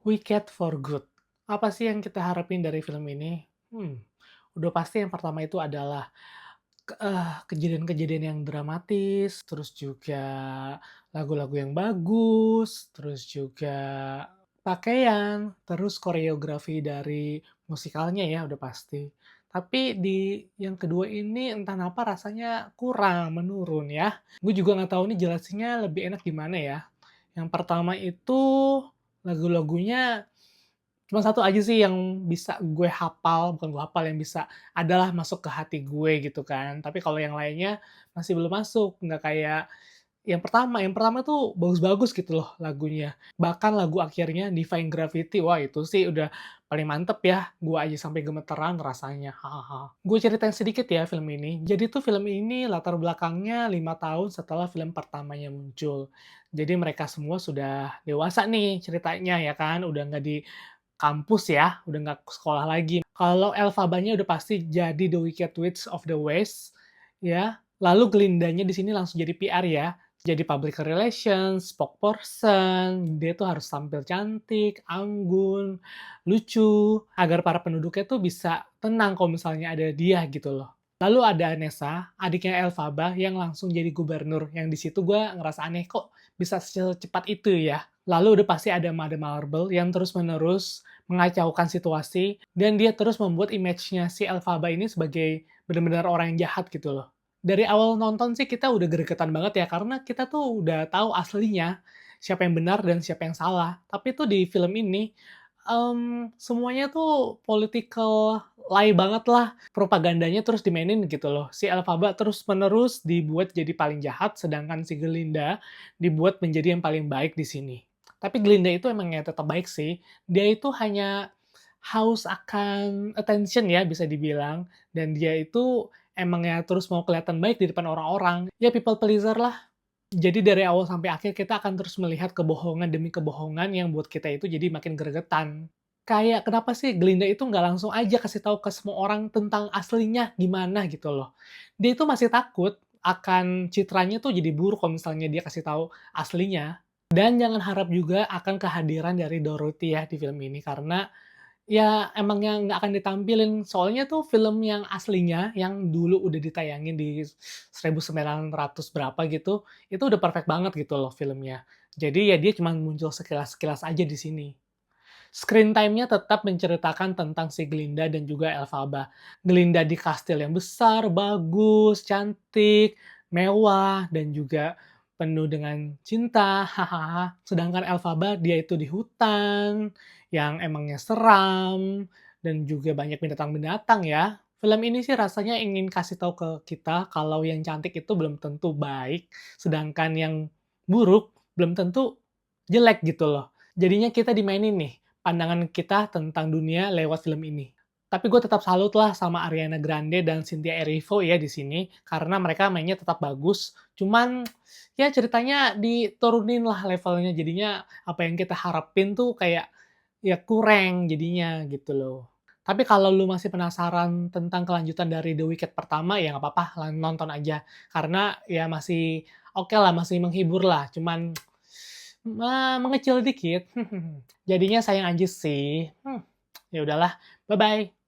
Wicked for Good. Apa sih yang kita harapin dari film ini? Udah pasti yang pertama itu adalah kejadian-kejadian yang dramatis, terus juga lagu-lagu yang bagus, terus juga pakaian, terus koreografi dari musikalnya ya udah pasti. Tapi di yang kedua ini entah kenapa rasanya kurang, menurun ya. Gue juga nggak tahu nih jelasinnya lebih enak gimana ya. Yang pertama itu lagu-lagunya cuma satu aja sih yang bisa gue hafal, bukan gue hafal, yang bisa adalah masuk ke hati gue gitu kan. Tapi kalau yang lainnya masih belum masuk, nggak kayak yang pertama tuh bagus-bagus gitu loh lagunya. Bahkan lagu akhirnya Defying Gravity, wah itu sih udah paling mantep ya, gue aja sampai gemeteran rasanya, hahaha. Gue ceritain sedikit ya film ini. Jadi tuh film ini latar belakangnya 5 tahun setelah film pertamanya muncul. Jadi mereka semua sudah dewasa nih ceritanya ya kan, udah nggak di kampus ya, udah nggak sekolah lagi. Kalau Elphaba-nya udah pasti jadi The Wicked Witch of the West, ya. Lalu Glindanya di sini langsung jadi PR ya, jadi public relations, spokesperson, dia tuh harus tampil cantik, anggun, lucu, agar para penduduknya tuh bisa tenang kalau misalnya ada dia gitu loh. Lalu ada Nessa, adiknya Elphaba yang langsung jadi gubernur, yang di situ gue ngerasa aneh, kok bisa secepat itu ya? Lalu udah pasti ada Madam Marble yang terus-menerus mengacaukan situasi, dan dia terus membuat image-nya si Elphaba ini sebagai benar-benar orang yang jahat gitu loh. Dari awal nonton sih kita udah gregetan banget ya, karena kita tuh udah tahu aslinya, siapa yang benar dan siapa yang salah. Tapi tuh di film ini, semuanya tuh political lie banget lah, propagandanya terus dimainin gitu loh. Si Elphaba terus-menerus dibuat jadi paling jahat, sedangkan si Glinda dibuat menjadi yang paling baik di sini. Tapi Glinda itu emangnya tetap baik sih, dia itu hanya haus akan attention ya bisa dibilang, dan dia itu emangnya terus mau kelihatan baik di depan orang-orang, ya people pleaser lah. Jadi dari awal sampai akhir kita akan terus melihat kebohongan demi kebohongan yang buat kita itu jadi makin gregetan. Kayak kenapa sih Glinda itu nggak langsung aja kasih tahu ke semua orang tentang aslinya gimana gitu loh. Dia itu masih takut akan citranya tuh jadi buruk kalau misalnya dia kasih tahu aslinya. Dan jangan harap juga akan kehadiran dari Dorothy ya di film ini, karena ya, emangnya nggak akan ditampilin. Soalnya tuh film yang aslinya, yang dulu udah ditayangin di 1900 berapa gitu, itu udah perfect banget gitu loh filmnya. Jadi ya dia cuman muncul sekilas-sekilas aja di sini. Screen time-nya tetap menceritakan tentang si Glinda dan juga Elphaba. Glinda di kastil yang besar, bagus, cantik, mewah, dan juga penuh dengan cinta, hahaha. Sedangkan Elphaba dia itu di hutan, yang emangnya seram, dan juga banyak binatang-binatang ya. Film ini sih rasanya ingin kasih tahu ke kita kalau yang cantik itu belum tentu baik, sedangkan yang buruk belum tentu jelek gitu loh. Jadinya kita dimainin nih, pandangan kita tentang dunia lewat film ini. Tapi gue tetap salut lah sama Ariana Grande dan Cynthia Erivo ya di sini, karena mereka mainnya tetap bagus. Cuman ya ceritanya diturunin lah levelnya, jadinya apa yang kita harapin tuh kayak ya kurang jadinya gitu loh. Tapi kalau lu masih penasaran tentang kelanjutan dari The Wicked pertama, ya nggak apa-apa, nonton aja. Karena ya masih oke lah, masih menghibur lah. Cuman mengecil dikit. Jadinya sayang aja sih. Ya udahlah, bye-bye.